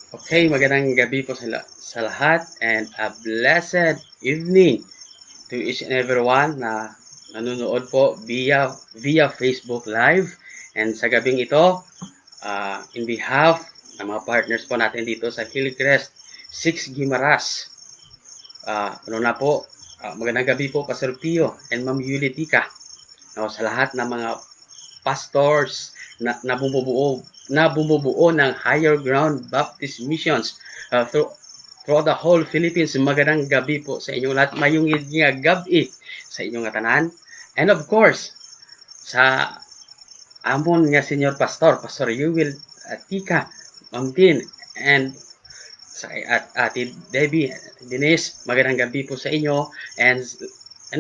Okay, magandang gabi po sa lahat and a blessed evening to each and everyone na nanonood po via Facebook Live. And sa gabing ito, in behalf ng mga partners po natin dito sa Hillcrest 6 Guimaras, ano na po, magandang gabi po Pastor Pio and Ma'am Yulitika. No, sa lahat ng mga pastors na bumubuo ng Higher Ground Baptist Missions throughout the whole Philippines. Magandang gabi po sa inyong lahat. Mayungid nga gabi sa inyong tanan. And of course, sa amon nga Senior Pastor Yuwil Tika, Ma'am Tin, and sa Ate Debbie, Denise, magandang gabi po sa inyo. And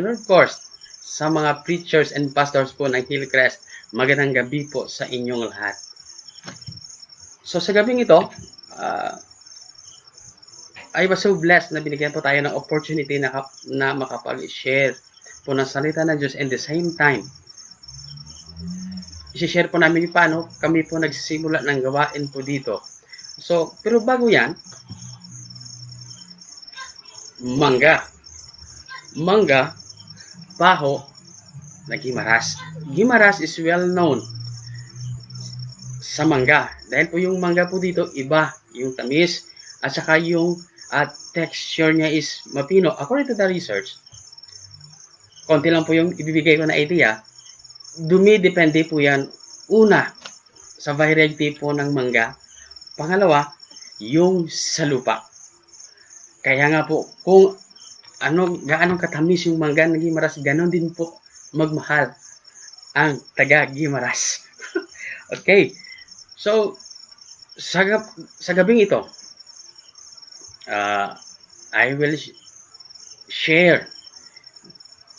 of course, sa mga preachers and pastors po ng Hillcrest, magandang gabi po sa inyong lahat. So sa gabing ito, I was so blessed na binigyan po tayo ng opportunity na makapag-share po ng salita ng Diyos, and the same time, i-share po namin yung paano kami po nagsisimula ng gawain po dito. So, pero bago yan, mangga, baho, na Guimaras. Guimaras is well known sa mangga. Dahil po yung mangga po dito, iba yung tamis at saka yung texture niya is mapino. According to the research, konti lang po yung ibibigay ko na idea. Depende po yan. Una, sa variety po ng mangga. Pangalawa, yung sa lupa. Kaya nga po, kung gaano katamis yung mangga ng Guimaras, ganon din po magmahal ang taga Guimaras. Okay. So, sa gabing ito, I will share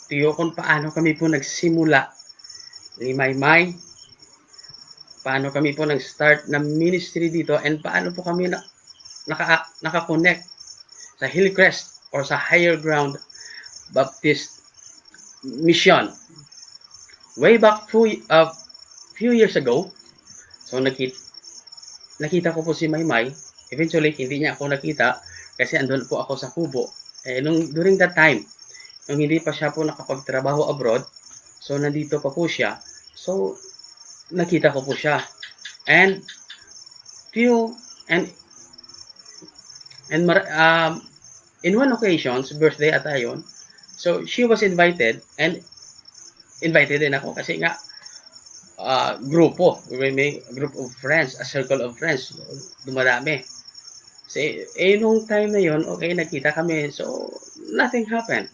to you kung paano kami po nagsimula ni Maymay, paano kami po nag-start ng ministry dito, and paano po kami naka-connect sa Hillcrest or sa Higher Ground Baptist Mission. Way back few years ago, so nakita ko po si Maymay. Eventually, hindi niya ako nakita kasi andun po ako sa Kubo. During that time, nung hindi pa siya po nakapagtrabaho abroad, so nandito pa po siya. So, nakita ko po siya. And few and in one occasion's birthday ata yun, so she was invited and invited din ako kasi nga grupo, may group of friends, a circle of friends, dumarami. So, nung time na yon, okay, nakita kami, so nothing happened.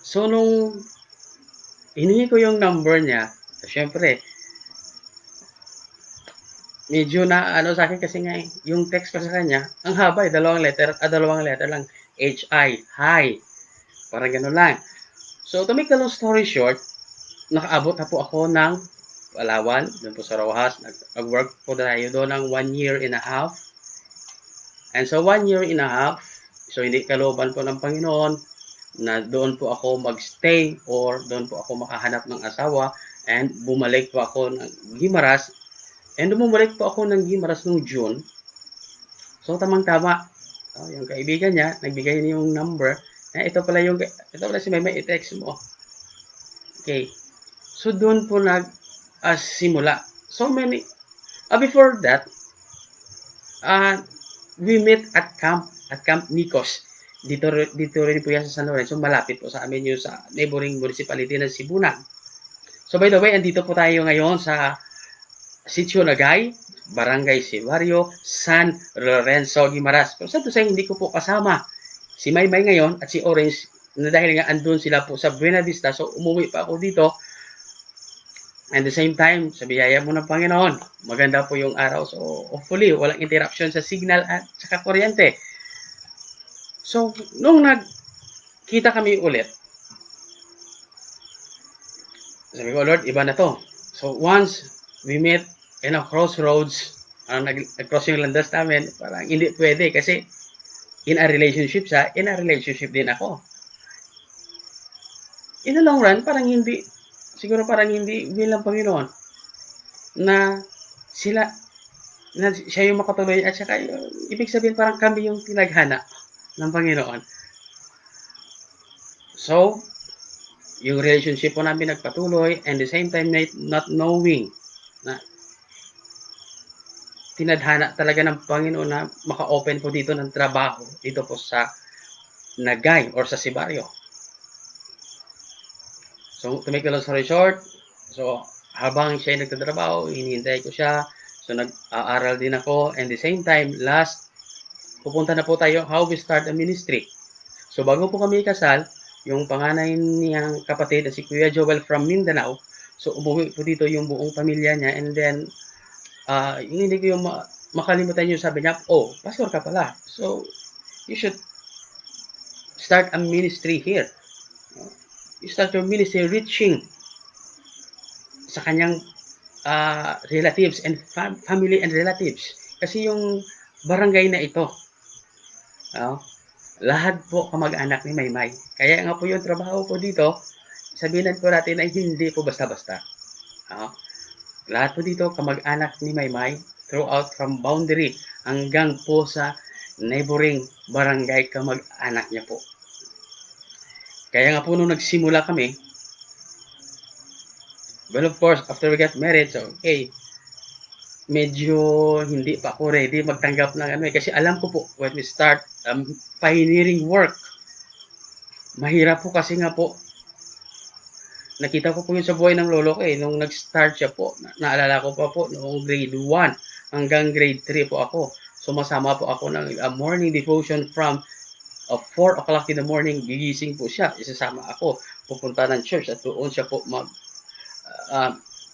So, nung hiningi ko yung number niya, syempre, medyo na sa akin kasi nga yung text ko sa kanya, ang haba dalawang letter lang, HI, hi, parang gano'n lang. So, to make the long story short, nakaabot na po ako ng Palawan, doon po sa Rojas, nag-work po tayo doon ng 1 year and a half. And so 1 year and a half, so hindi kalooban po ng Panginoon na doon po ako magstay or doon po ako makahanap ng asawa, and bumalik po ako ng Guimaras. And bumalik po ako ng Guimaras noong June. So tamang-tama, yung kaibigan niya, nagbigay niya yung number. Ito pala si Maymay, i-text mo. Okay. So doon po simula. So many, before that, we met at Camp Nikos. Dito rin po yan sa San Lorenzo, malapit po sa amin yung sa neighboring municipality ng Sibunan. So by the way, andito po tayo ngayon sa Sitio Nagay, Barangay Sibario, San Lorenzo, Guimaras. Pero sa tusay, hindi ko po kasama si Maymay ngayon at si Orange na dahil nga andun sila po sa Buena Vista. So umuwi pa ako dito. And the same time, sa biyaya mo ng Panginoon, maganda po yung araw. So hopefully, walang interruption sa signal at saka kuryente. So, nung nagkita kami ulit, sabi ko, Lord, iba na to. So once we met in a crossroads, nag-cross yung landas namin, parang hindi pwede kasi in a relationship siya, in a relationship din ako. In the long run, parang hindi bilang Panginoon na Sila na siya yung makatuloy at saka ibig sabihin parang kami yung tinaghana ng Panginoon. So, yung relationship po namin nagpatuloy and the same time not knowing na tinadhana talaga ng Panginoon na maka-open po dito ng trabaho dito po sa Nagay or sa Sibaryo. So, to make a long story short, so habang siya ay nagtatrabaho, hinihintay ko siya. So, nag-aaral din ako and the same time, last, pupunta na po tayo how we start a ministry. So, bago po kami kasal, yung panganay niyang kapatid na si Kuya Joel from Mindanao, so umuwi po dito yung buong pamilya niya and then yung hindi ko yung makalimutan yung sabi niya, oh, pastor ka pala. So, you should start a ministry here. You start your ministry reaching sa kanyang relatives and family and relatives. Kasi yung barangay na ito, lahat po kamag-anak ni Maymay. Kaya nga po yung trabaho po dito, sabihin po natin ay hindi po basta-basta. Lahat po dito kamag-anak ni Maymay throughout from boundary hanggang po sa neighboring barangay kamag-anak niya po. Kaya nga po nung nagsimula kami, well of course, after we got married, so okay, medyo hindi pa ako ready magtanggap ng kasi alam ko po when we start pioneering work, mahirap po kasi nga po nakita ko po yun sa buhay ng lolo ko nung nag-start siya po, naalala ko pa po noong grade 1 hanggang grade 3 po ako, sumasama po ako ng morning devotion from 4 o'clock in the morning, gigising po siya, isasama ako, pupunta ng church at doon siya po mag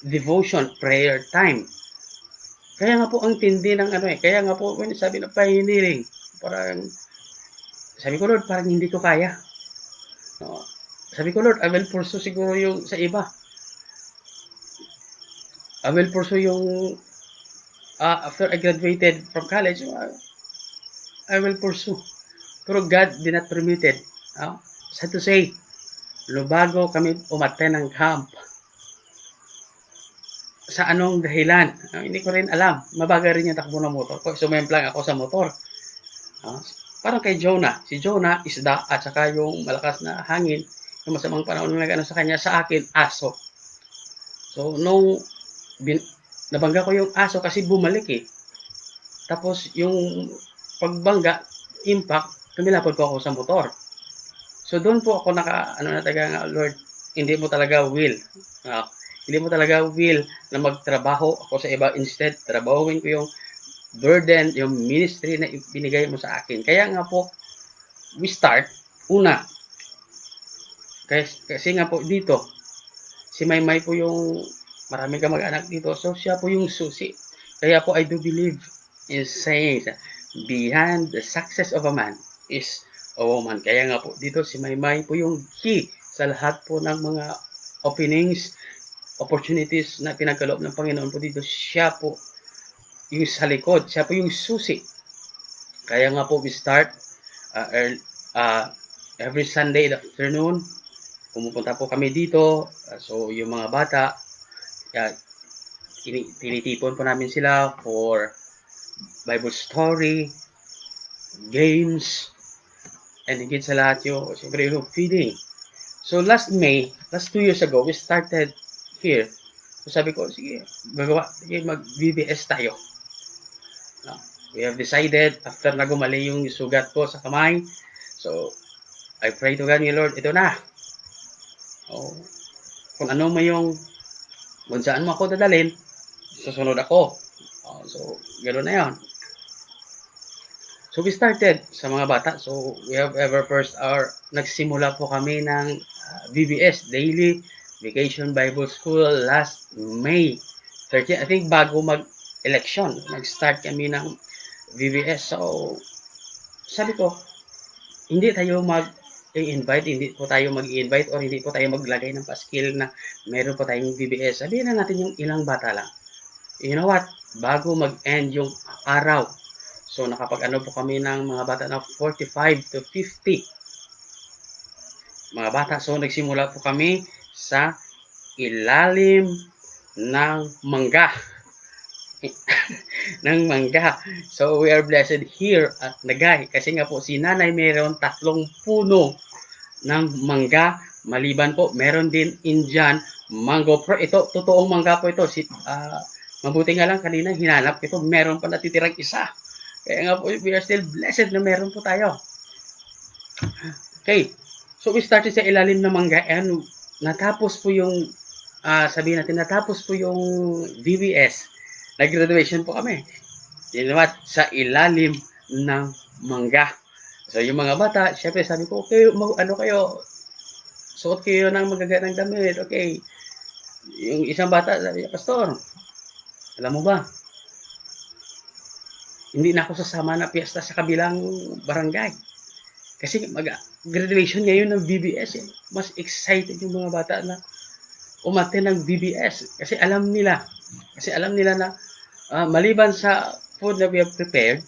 devotion, prayer time. Kaya nga po ang tindi ng kaya nga po when sabi na pioneering, parang sabi ko Lord, parang hindi ko kaya. Sabi ko Lord, I will pursue siguro yung sa iba. I will pursue yung after I graduated from college, I will pursue. Pero God did not permit it. Sad to say, bago kami umattend ng camp, sa anong dahilan, hindi ko rin alam. Mabagal rin yung takbo ng motor ko. Sumemplang ako sa motor. Parang kay Jonah. Si Jonah, isda at saka yung malakas na hangin, yung masamang panahon na nag-ano sa kanya, sa akin, aso. So, nung nabangga ko yung aso kasi bumalik Tapos, yung pagbangga, impact, tumilapod po ako sa motor. So, doon po ako Lord, hindi mo talaga will. Hindi mo talaga will na magtrabaho ako sa iba. Instead, trabahuin ko yung burden, yung ministry na ibinigay mo sa akin. Kaya nga po, we start, una, kasi nga po dito, si Maymay po yung marami kamag-anak dito, so siya po yung susi. Kaya po I do believe in saying, behind the success of a man is a woman. Kaya nga po dito si Maymay po yung key sa lahat po ng mga openings, opportunities na pinagkaloob ng Panginoon po dito. Siya po yung sa likod, siya po yung susi. Kaya nga po we start every Sunday afternoon, pumupunta po kami dito. So yung mga bata, tinitipon po namin sila for Bible story, games, and higit sa lahat yung siyempre yung feeding. So last 2 years ago, we started here. So sabi ko, sige, mag-VBS tayo. We have decided, after na gumali yung sugat ko sa kamay, so, I pray to God, Lord, ito na. Kung ano mo yung, kung saan mo ako dadalhin, susunod ako. So, gano'n na yun. So, we started sa mga bata. So, we have ever first nagsimula po kami ng VBS, Daily Vacation Bible School, last May 30. I think bago mag-election, nag-start kami ng VBS. So, sabi ko, hindi tayo mag-invite, hindi po tayo mag-invite or hindi po tayo maglagay ng paskil na meron po tayong VBS. Sabihin na natin yung ilang bata lang. You know what? Bago mag-end yung araw, so nakapag-ano po kami ng mga bata na 45 to 50 mga bata. So nagsimula po kami sa ilalim ng mangga. ng mangga. So, we are blessed here at Nagay. Kasi nga po, si nanay mayroon 3 puno ng mangga. Maliban po, meron din Indian mango. Pero ito, totoong mangga po ito. Mabuti nga lang kanina, hinanap ito. Meron pa natitirang isa. Kaya nga po, we are still blessed na meron po tayo. Okay. So, we started sa ilalim ng mangga and natapos po yung, sabihin natin, natapos po yung VBS. Nag-graduation po kami. You know what? Sa ilalim ng mangga. So, yung mga bata, syempre sabi ko, okay, ano kayo, suot kayo ng magagandang damit, okay. Yung isang bata, sabi niya, Pastor, alam mo ba, hindi na ako sasama na piyesta sa kabilang barangay. Kasi graduation ngayon ng BBS, eh. Mas excited yung mga bata na umattend ng BBS. Kasi alam nila na maliban sa food na we have prepared,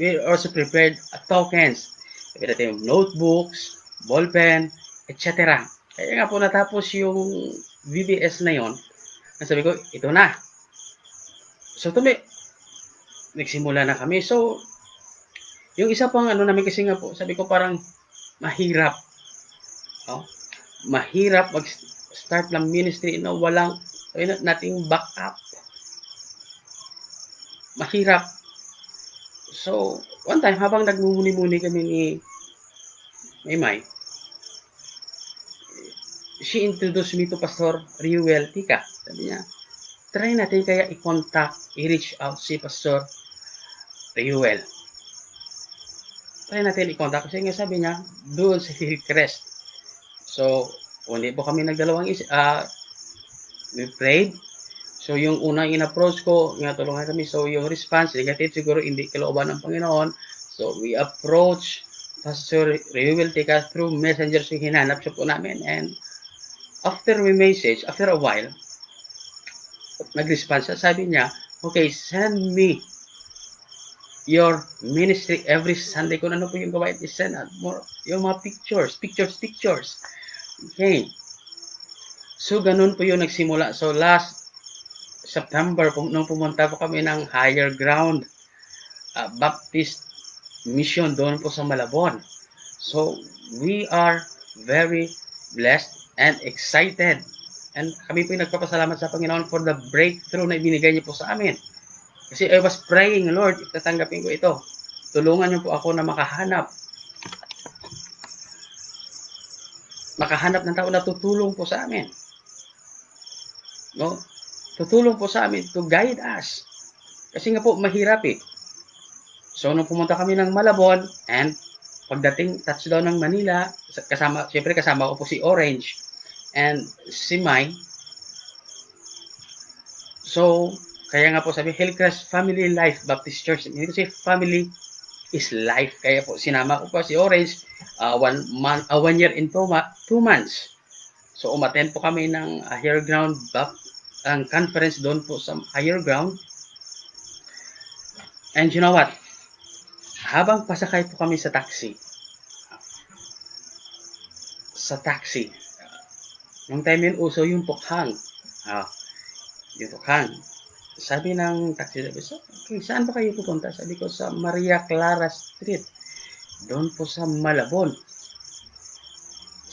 we also prepared tokens. Prepared natin yung notebooks, ballpen, etc. Kaya nga po natapos yung VBS na yon, sabi ko, ito na. So, nagsimula na kami. So, yung isa pang ano namin kasi nga po, sabi ko parang mahirap. Oh, mahirap mag-start ng ministry na walang nating backup. Mahirap. So, one time, habang nagmumuni-muni kami ni Maymay, she introduced me to Pastor Riuel Tika. Sabi niya, try natin kaya i-contact, i-reach out si Pastor Riuel. Try natin i-contact kasi nga sabi niya, doon sa Hillcrest. So, hindi po kami nagdalawang we prayed. So, yung unang in-approach ko, nga tulungan kami. So, yung response, negative siguro, hindi kalooban ng Panginoon. So, we approach Pastor Riuel Tika through messenger. So, hinanap siya po namin. And after we message, after a while, nag-response siya. Sabi niya, okay, send me your ministry every Sunday. Kung ano po yung gawain, send out more, yung mga pictures. Okay. So, ganun po yung nagsimula. So, last September, nung pumunta po kami ng Higher Ground Baptist Mission doon po sa Malabon. So, we are very blessed and excited. And kami po yung nagpapasalamat sa Panginoon for the breakthrough na ibinigay niyo po sa amin. Kasi I was praying, Lord, tatanggapin ko ito. Tulungan niyo po ako na makahanap ng tao na tutulong po sa amin. No? Tutulong po sa amin to guide us. Kasi nga po, mahirap eh. So, nung pumunta kami ng Malabon, and pagdating touchdown ng Manila, siyempre kasama ko po si Orange and si Mai. So, kaya nga po sabi, Hillcrest Family Life Baptist Church. Hindi kasi family is life. Kaya po, sinama ko pa si Orange 1 year and 2 months. So, umattend po kami ng Higher Ground ang conference doon po sa Higher Ground. And you know what? Habang pasakay po kami sa taxi, nung time yun, uso yung tukhang. Yung tukhang. Sabi ng taxi driver, okay, saan ba kayo pupunta? Sabi ko, sa Maria Clara Street. Doon po sa Malabon.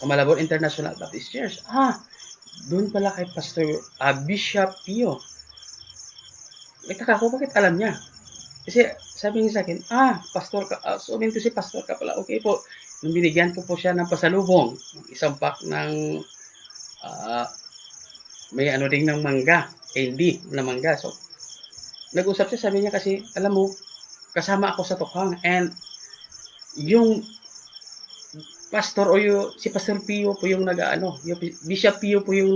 Sa Malabon International Baptist Church. Doon pala kay Pastor Bishop Pio. Nagtaka ko, bakit alam niya? Kasi sabi niya sa akin, pastor ka. So, minto si pastor ka pala. Okay po. Nung binigyan ko po siya ng pasalubong, isang pack ng may ano ring ng mangga, candy na mangga. So, nag-usap siya, sabi niya kasi, alam mo, kasama ako sa tukhang and yung pastor o si Pastor Pio po yung yung Bishop Pio po yung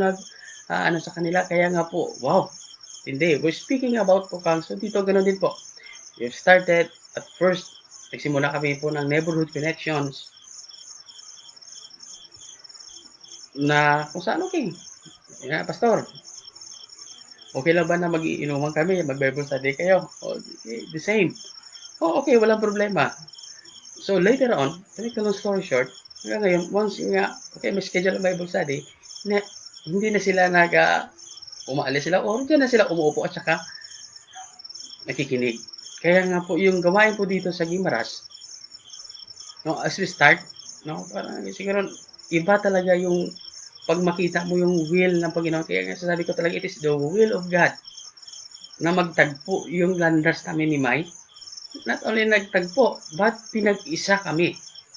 sa kanila. Kaya nga po, wow, hindi. We're speaking about tukhang. So, dito ganun din po. We've started, at first, nagsimula kami po ng neighborhood connections na kung saan okay. Pastor, okay lang ba na mag-iinuman kami, mag-Bible study kayo? Okay, the same. Okay, walang problema. So, later on, to make a long story short, ngayon, once okay, may schedule ang Bible study, hindi na sila umaalis sila, o dyan na sila umuupo at saka nakikinig. Kaya nga po, yung gawain po dito sa Gimaras, no, as we start, no, parang siguro, iba talaga yung pag makita mo yung will ng Panginoon. Kaya nga sasabi ko talaga, it is the will of God na magtagpo yung landas namin ni Mai. Not only nagtagpo, but pinag-isa kami.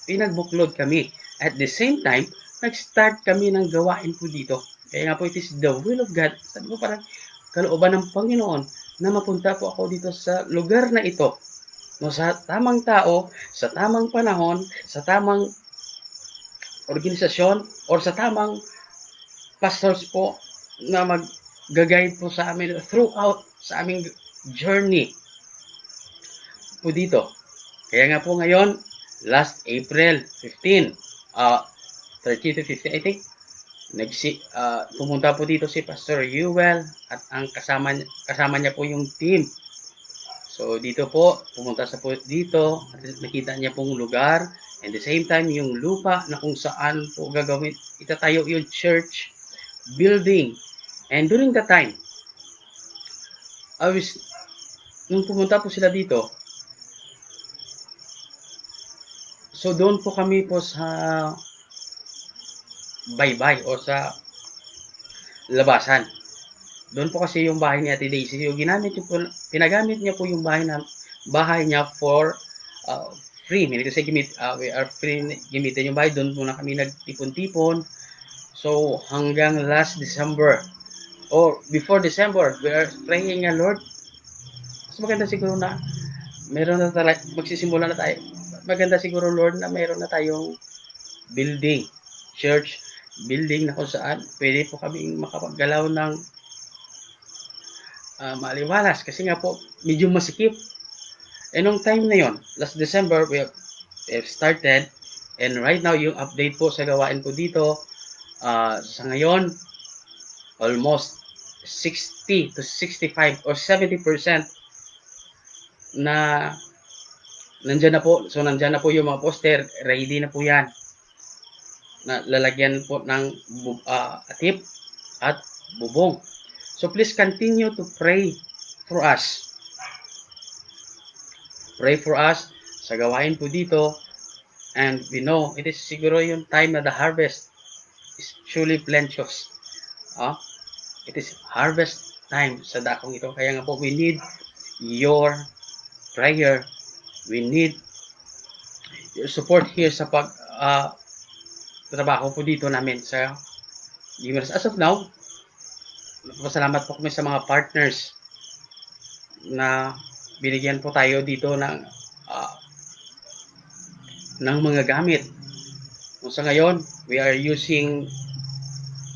Pinagbuklod kami. At the same time, nag-start kami ng gawain po dito. Kaya nga po, it is the will of God. Sabi ko parang, kalooban ng Panginoon na mapunta po ako dito sa lugar na ito. No, sa tamang tao, sa tamang panahon, sa tamang organisasyon, or sa tamang pastors po na mag-guide po sa amin throughout sa aming journey po dito. Kaya nga po ngayon, last April 15, 30 to 15 I think, pumunta po dito si Pastor Yuel at ang kasama niya po yung team. So dito po, pumunta sa po dito, at nakita niya pong lugar, and the same time yung lupa na kung saan po gagawin, itatayo yung church building. And during that time, nung pumunta po sila dito, so doon po kami po sa baybay o sa labasan. Doon po kasi yung bahay ni Ate Daisy, yung pinagamit niya po yung bahay niya for free. Hindi kasi we are free gamitin yung bahay. Doon muna kami nagtipon-tipon. So hanggang last December or before December, we are praying nga, Lord, mas maganda siguro na meron na talaga, magsisimula na tayo. Maganda siguro, Lord, na meron na tayong building, church building na kung saan pwede po kami makapaggalaw ng maliwalas kasi nga po medyo masikip. And nung time na yon, last December, we have started, and right now yung update po sa gawain po dito, sa ngayon, almost 60 to 65 or 70% na nandyan na po. So nandyan na po yung mga poster, ready na po yan na lalagyan po ng atip at bubong. So please continue to pray for us. Pray for us sa gawain po dito, and we know it is siguro yung time na the harvest is truly plenteous. It is harvest time sa dakong ito. Kaya nga po, we need your prayer. We need your support here sa trabaho po dito namin sa Gimaras. As of now, pasalamat po kami sa mga partners na binigyan po tayo dito ng mga gamit. Sa ngayon, we are using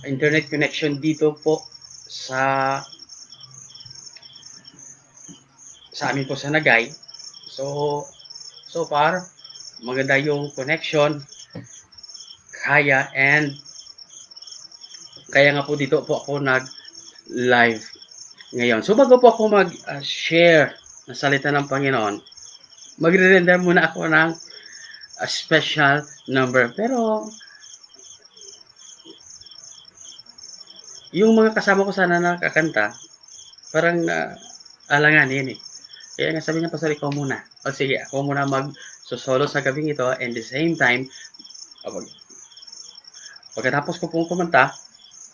internet connection dito po sa amin po sa Nagay. So far, maganda yung connection. And kaya nga po dito po ako nag-live ngayon. So bago po ako mag-share ng salita ng Panginoon, magre-render muna ako ng special number. Pero yung mga kasama ko sana nakakanta, parang alanganin eh. Kaya nga sabi niya, Pastor, ikaw muna. O sige, ako muna mag-solo sa gabing ito, and the same time, pagkatapos ko pong kumanta,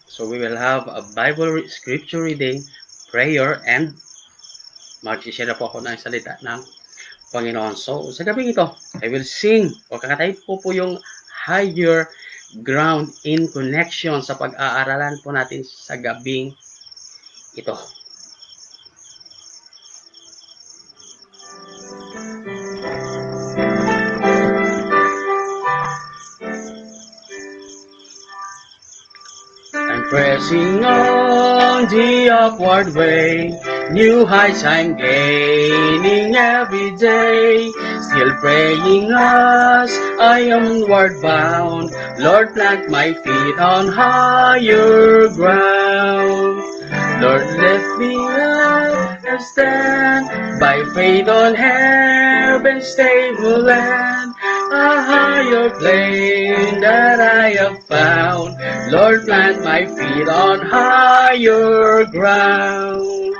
so we will have a Bible scripture reading, prayer, and mag-share na po ako ng salita ng Panginoon. So sa gabing ito, I will sing, o kakatayin po yung higher ground in connection sa pag-aaralan po natin sa gabing ito. I'm pressing on the upward way, new heights I'm gaining every day, still praying as I am onward bound, Lord, plant my feet on higher ground. Lord, lift me up and stand by faith on heaven's stable land, a higher plane that I have found. Lord, plant my feet on higher ground.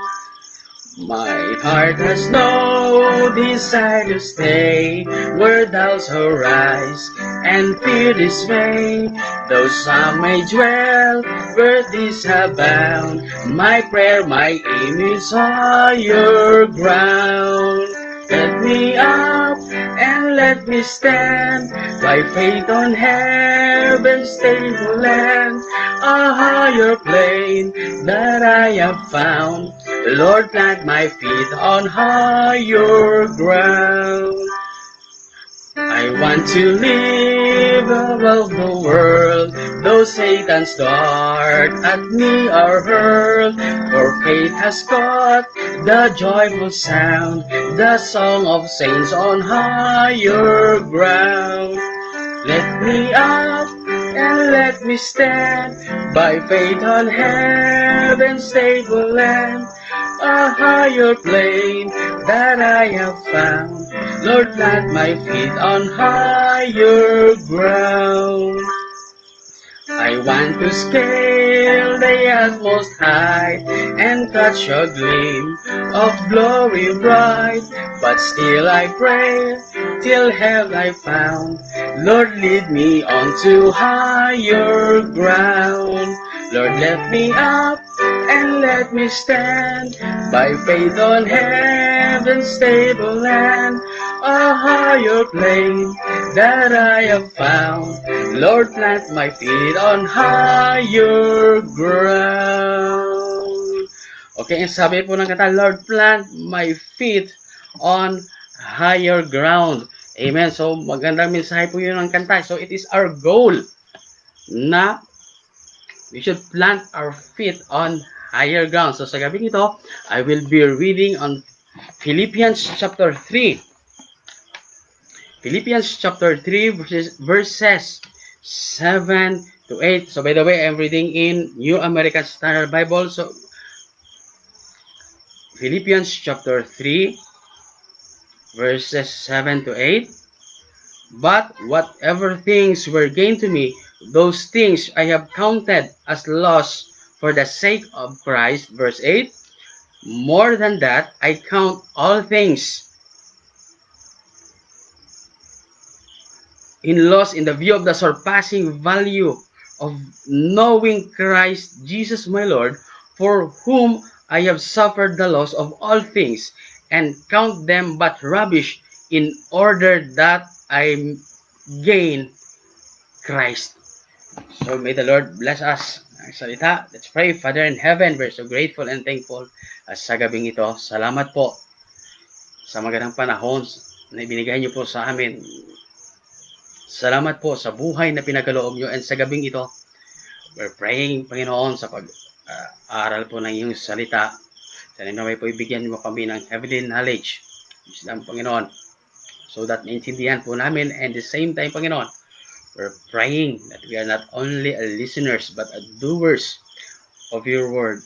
My heart has no desire to stay where doubts arise and fear dismay. Though some may dwell where these abound, my prayer, my aim is higher ground. Let me up and let me stand by faith on heaven's stable land, a higher plane that I have found. Lord, plant my feet on higher ground. I want to live above the world, though Satan's dart at me are hurled. For faith has caught the joyful sound, the song of saints on higher ground. Let me up and let me stand by faith on heaven's stable land, a higher plane that I have found. Lord, plant my feet on higher ground. I want to scale the utmost height and catch a gleam of glory bright, but still I pray till have I found. Lord, lead me on to higher ground. Lord, let me up and let me stand by faith on heaven's stable land, a higher plane that I have found. Lord, plant my feet on higher ground. Okay, ang sabi po ng kanta, Lord, plant my feet on higher ground. Amen. So, magandang mensahe po yun ng kanta. So, it is our goal na we should plant our feet on higher ground. So, sa gabing ito, I will be reading on Philippians chapter 3. Philippians chapter 3 verses 7 to 8. So, by the way, I'm reading in New American Standard Bible. So, Philippians chapter 3 verses 7 to 8. But whatever things were gained to me, those things I have counted as loss for the sake of Christ. Verse 8. More than that, I count all things in loss in the view of the surpassing value of knowing Christ Jesus my Lord, for whom I have suffered the loss of all things, and count them but rubbish, in order that I gain Christ. So may the Lord bless us. Ang salita, let's pray. Father in heaven, we're so grateful and thankful sa gabing ito. Salamat po sa magandang panahon na ibinigay niyo po sa amin. Salamat po sa buhay na pinagaloob niyo, and sa gabing ito, we're praying, Panginoon, sa pag-aaral po ng iyong salita. Sana naman po ibigyan mo kami ng heavenly knowledge, wisdom, Panginoon, so that maintindihan po namin, and the same time, Panginoon, we're praying that we are not only listeners but doers of your word.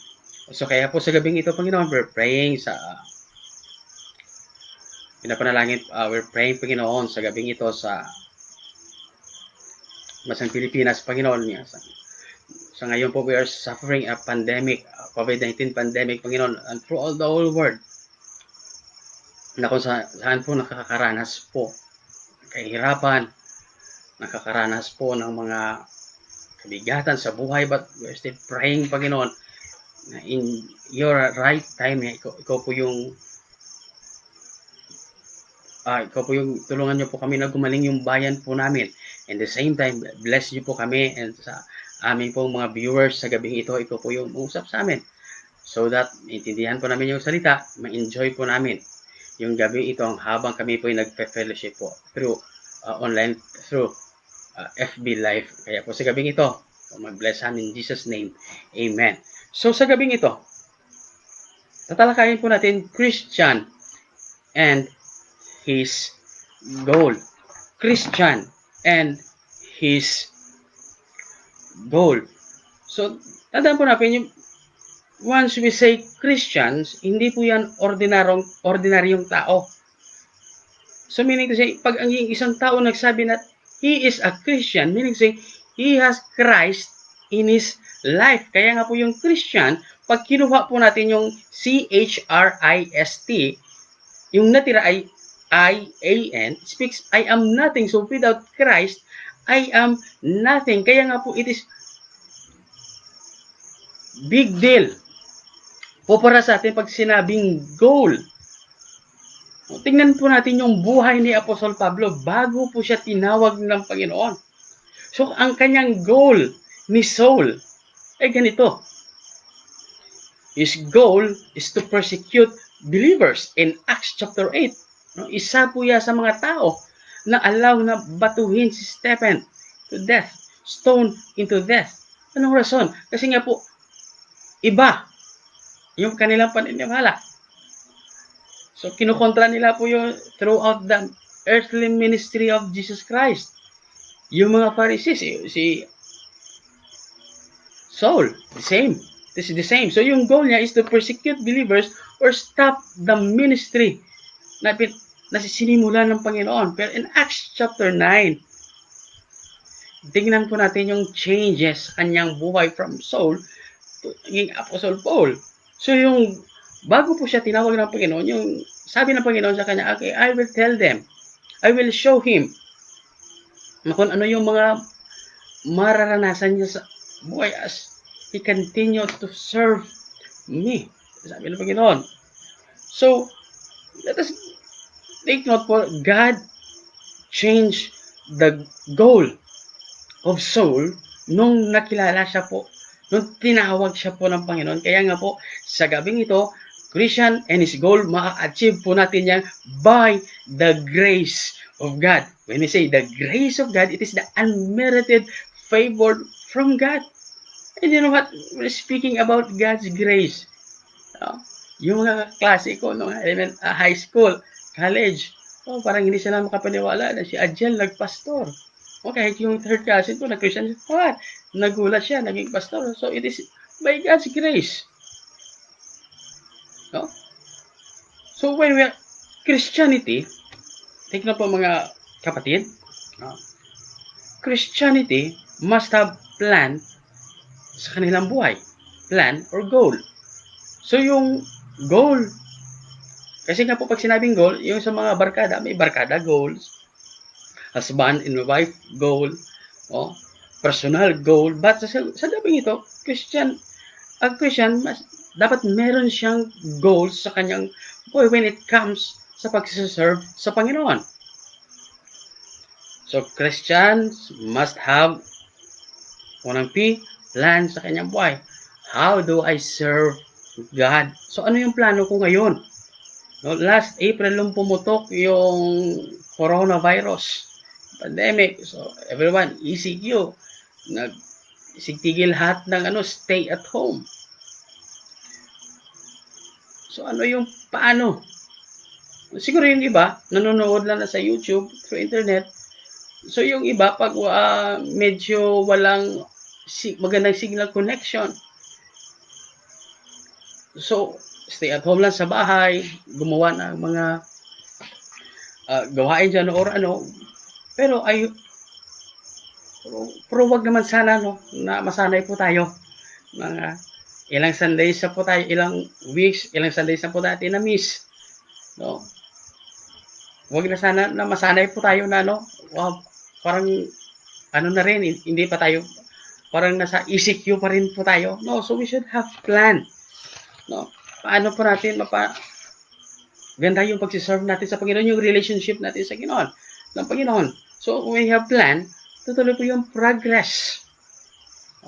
So kaya po sa gabing ito, Panginoon, we're praying sa pinapanalangin, we're praying, Panginoon, sa gabing ito sa Masang Pilipinas, Panginoon niya. Sa ngayon po, we are suffering a pandemic, COVID-19 pandemic, Panginoon, and through all the whole world, na kung saan po nakakaranas po kahirapan, nakakaranas po ng mga kabigatan sa buhay, but we're still praying, Panginoon, na in your right time, ikaw po yung tulungan niyo po kami na gumaling yung bayan po namin. And the same time, bless niyo po kami, and sa aming pong mga viewers sa gabing ito, ikaw po yung usap sa amin. So that, intindihan po namin yung salita, ma-enjoy po namin yung gabing ito habang kami po yung nagpe-fellowship po through online, through FB Live. Kaya po sa gabing ito, mag-bless namin in Jesus' name. Amen. So sa gabing ito, tatalakayin po natin Christian and his goal. Christian and his goal. So, tandaan po natin yung once we say Christians, hindi po yan ordinaryong tao. So, meaning to say, pag ang isang tao nagsabi na he is a Christian, meaning to say, he has Christ in his life. Kaya nga po yung Christian, pag kinuha po natin yung Christ, yung natira ay I-A-N, speaks, I am nothing. So without Christ, I am nothing. Kaya nga po, it is big deal po para sa atin pag sinabing goal. Tingnan po natin yung buhay ni Apostol Pablo bago po siya tinawag ng Panginoon. So, ang kanyang goal ni Saul ay ganito. His goal is to persecute believers in Acts chapter 8. Isa po yan sa mga tao na allow na batuhin si Stephen to death, stone into death. Anong rason? Kasi nga po, iba yung kanilang paniniwala. So, kinukontra nila po yung throughout the earthly ministry of Jesus Christ. Yung mga Pharisees, si Saul, the same. This is the same. So, yung goal niya is to persecute believers or stop the ministry na sinimula ng Panginoon. Pero in Acts chapter 9, tingnan po natin yung changes kanyang buhay from Saul to naging Apostle Paul. So, yung bago po siya tinawag ng Panginoon, yung sabi ng Panginoon sa kanya, okay, I will tell them, I will show him na kung ano yung mga mararanasan niya sa buhay as he continue to serve me. Sabi ng Panginoon. So, let us take note po, God changed the goal of Saul nung nakilala siya po, nung tinawag siya po ng Panginoon. Kaya nga po, sa gabing ito, Christian and his goal, ma-achieve po natin yan by the grace of God. When we say the grace of God, it is the unmerited favor from God. And you know what? We're speaking about God's grace. Yung mga klase ko nung high school, college, parang hindi sila makapaniwala na si Adjel nagpastor. Kahit yung third cousin ko, nag-Christian siya, nagulat siya, naging pastor. So it is by God's grace. No? So when we are Christianity, take na po mga kapatid, Christianity must have plan sa kanilang buhay. Plan or goal. So yung goal, kasi nga po pag sinabing goal, yung sa mga barkada, may barkada goals, husband and wife goal, personal goal. But sa dabing ito, Christian dapat meron siyang goals sa kanyang buhay when it comes sa pagsiserve sa Panginoon. So, Christians must have unang P, plan sa kanyang buhay. How do I serve God? So, ano yung plano ko ngayon? Last April nung pumutok yung coronavirus pandemic. So, everyone, ECQ, nagsigtigil lahat ng stay at home. So, ano yung paano? Siguro yung iba, nanonood lang na sa YouTube, through internet. So, yung iba, pag medyo walang magandang signal connection, so, stay at home lang sa bahay, gumawa ng mga gawain dyan or ano. Pero wag naman sana na masanay po tayo. Mga ilang Sundays na po tayo, ilang weeks, ilang Sundays na po natin na miss. No? Wag na sana na masanay po tayo na parang na rin, hindi pa tayo, parang nasa ECQ pa rin po tayo. No, so we should have plan. No? Paano po natin ganda yung pagsiserve natin sa Panginoon, yung relationship natin sa ng Panginoon. So, when we have plan, tutuloy po yung progress.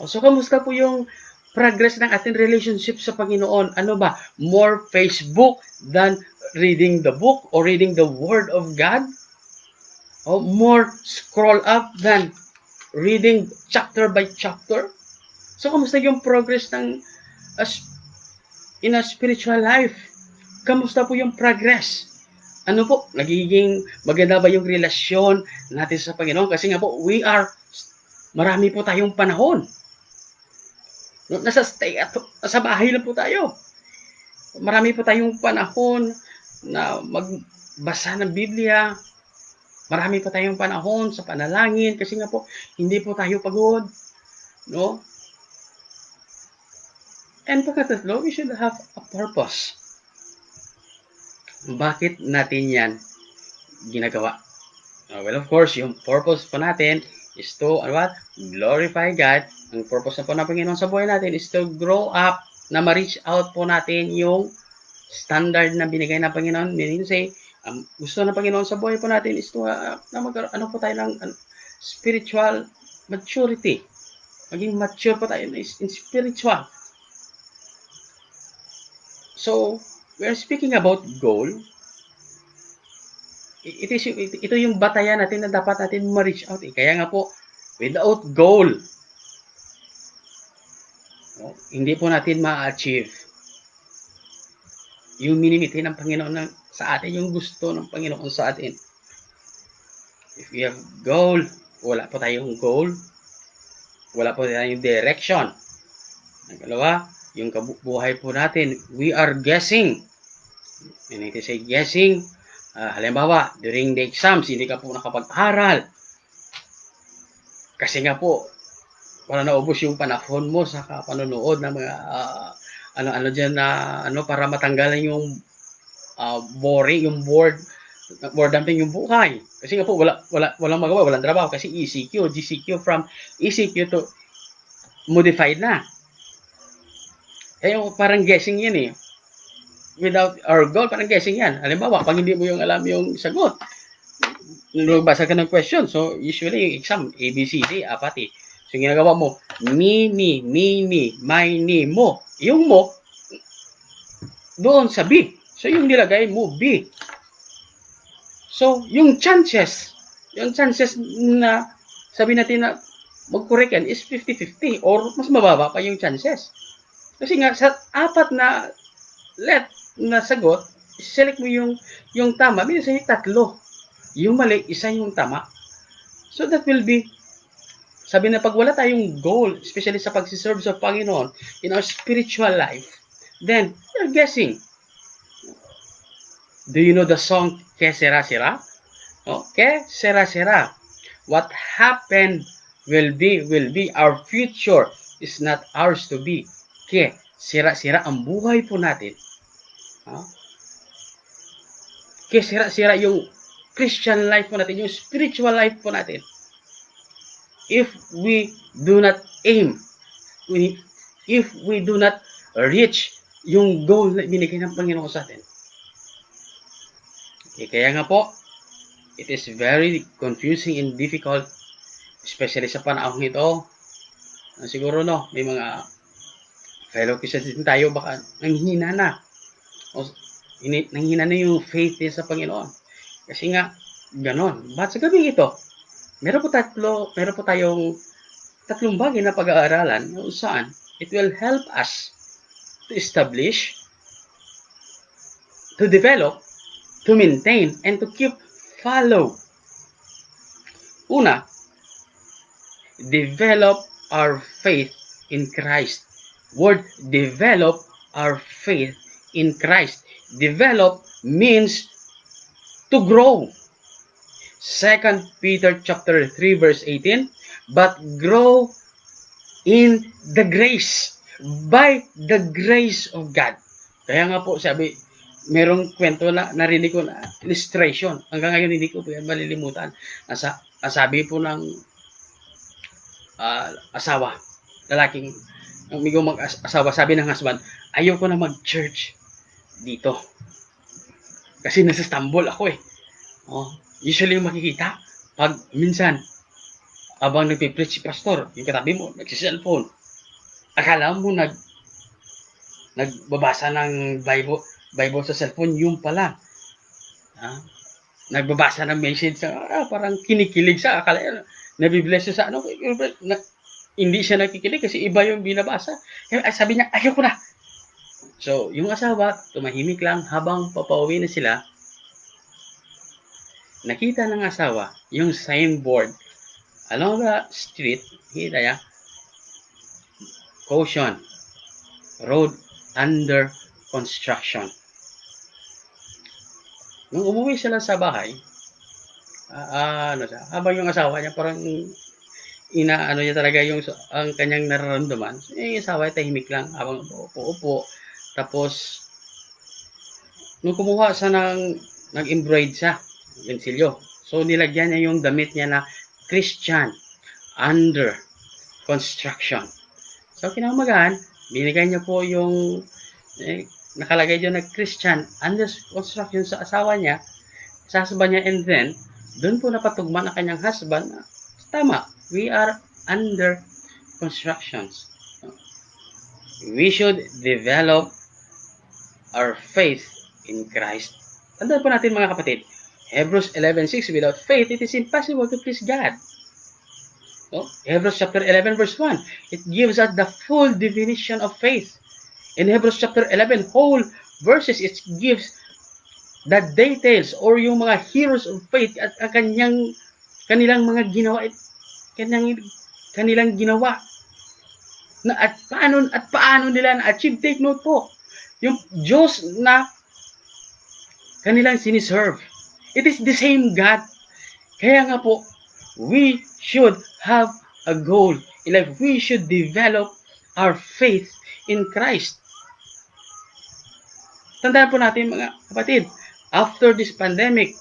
So, kamusta po yung progress ng ating relationship sa Panginoon? Ano ba? More Facebook than reading the book or reading the Word of God? O more scroll up than reading chapter by chapter? So, kamusta yung progress in a spiritual life? Kamusta po yung progress? Ano po? Nagiging maganda ba yung relasyon natin sa Panginoon? Kasi nga po, marami po tayong panahon. Nasa bahay lang po tayo. Marami po tayong panahon na magbasa ng Biblia. Marami po tayong panahon sa panalangin kasi nga po, hindi po tayo pagod. No? And pagkatatlo, we should have a purpose. Bakit natin yan ginagawa? Well, of course, yung purpose po natin is to, what? Glorify God. Ang purpose na po ng Panginoon sa buhay natin is to grow up, na ma-reach out po natin yung standard na binigay ng Panginoon. Meaning to say, gusto ng Panginoon sa buhay po natin is to, ano po tayo ng spiritual maturity. Maging mature po tayo in spiritual. So, we are speaking about goal. Ito yung batayan natin na dapat natin ma-reach out. Kaya nga po, without goal, hindi po natin ma-achieve yung minimiti ng Panginoon sa atin, yung gusto ng Panginoon sa atin. If we have goal, wala po tayong goal, wala po tayong direction. Ang dalawa, yung buhay po natin, we are guessing. And it is a guessing. Halimbawa, during the exams, hindi ka po nakapag-aral. Kasi nga po, wala naubos yung panahon mo sa panonood ng mga ano dyan na para matanggalan yung boring, yung boredamping yung buhay. Kasi nga po walang magawa, walang trabaho kasi ECQ, GCQ, from ECQ to modified na. Eh yung parang guessing yan eh. Without our goal, parang guessing yan. Halimbawa, pag hindi mo yung alam yung sagot, nagbasa ka ng question. So, usually, yung exam, A, B, C, D, apat eh. So, ginagawa mo, mini, ni, mo. Yung mo, doon sa B. So, yung nilagay mo, B. So, yung chances na sabi natin na mag-correct yan is 50-50 or mas mababa pa yung chances. Kasi nga, sa apat na sagot, select mo yung tama. Minsan yung tatlo. Yung mali, isa yung tama. So that will be, sabi na pag wala tayong goal, especially sa pagsiserve sa Panginoon in our spiritual life, then you're guessing. Do you know the song Que Sera Sera? Oh, Que Sera Sera. What happened will be. Our future is not ours to be. Que Sera Sera ang buhay po natin. Que Sera Sera yung Christian life po natin, yung spiritual life po natin. If we do not aim, if we do not reach yung goal na binigay ng Panginoon sa atin. Okay, kaya nga po, it is very confusing and difficult, especially sa panahon ito. Siguro may mga fellow Christians din tayo, baka nanghihina na. Nanghihina na yung faith din sa Panginoon. Kasi nga, ganon. But sa gabing ito, meron po tayong tatlong bagay na pag-aaralan kung saan it will help us to establish, to develop, to maintain, and to keep follow. Una, develop our faith in Christ. Word, develop our faith in Christ. Develop means to grow. 2 Peter chapter 3 verse 18, but grow in the grace, by the grace of God. Kaya nga po sabi, merong kwento na narinig ko na illustration. Hanggang ngayon hindi ko po yan malilimutan. Sabi po ng asawa, lalaking amigo mag-asawa, sabi ng husband, ayoko na mag-church dito. Kasi nasa Istanbul ako eh. Usually yung makikita, pag minsan, abang nagpipreach si pastor, yung katabi mo, nagsi-cellphone. Akala mo nagbabasa ng Bible sa cellphone, yung pala. Nagbabasa ng message sa, parang kinikilig sa, akala nabibless sa hindi siya nakikinig kasi iba yung binabasa. Kaya sabi niya, ayoko na. So, yung asawa, tumahimik lang habang papauwi na sila. Nakita ng asawa yung signboard along the street, kita ya, caution, road under construction. Nung umuwi sila sa bahay, habang yung asawa niya parang inaano niya talaga yung ang kanyang nararamdaman. Eh, yung asawa tahimik lang habang upo-upo. Tapos, nung kumuha siya nag-embroid siya, pensilyo. So, nilagyan niya yung damit niya na Christian under construction. So, kinamagahan, binigay niya po yung nakalagay dyan na Christian under construction sa asawa niya, sa husband niya, and then, doon po napatugma na kanyang husband na, tama, we are under constructions. We should develop our faith in Christ. Tandaan po natin mga kapatid, Hebrews 11:6, without faith, it is impossible to please God. No? Hebrews chapter 11 verse 1, it gives us the full definition of faith. In Hebrews chapter 11 whole verses, it gives the details or yung mga heroes of faith at kanilang mga ginawa, kanilang ginawa na at paano nila na-achieve. Take note po, yung Diyos na kanilang siniserve, it is the same God. Kaya nga po, we should have a goal in life. We should develop our faith in Christ. Tandaan po natin mga kapatid, after this pandemic,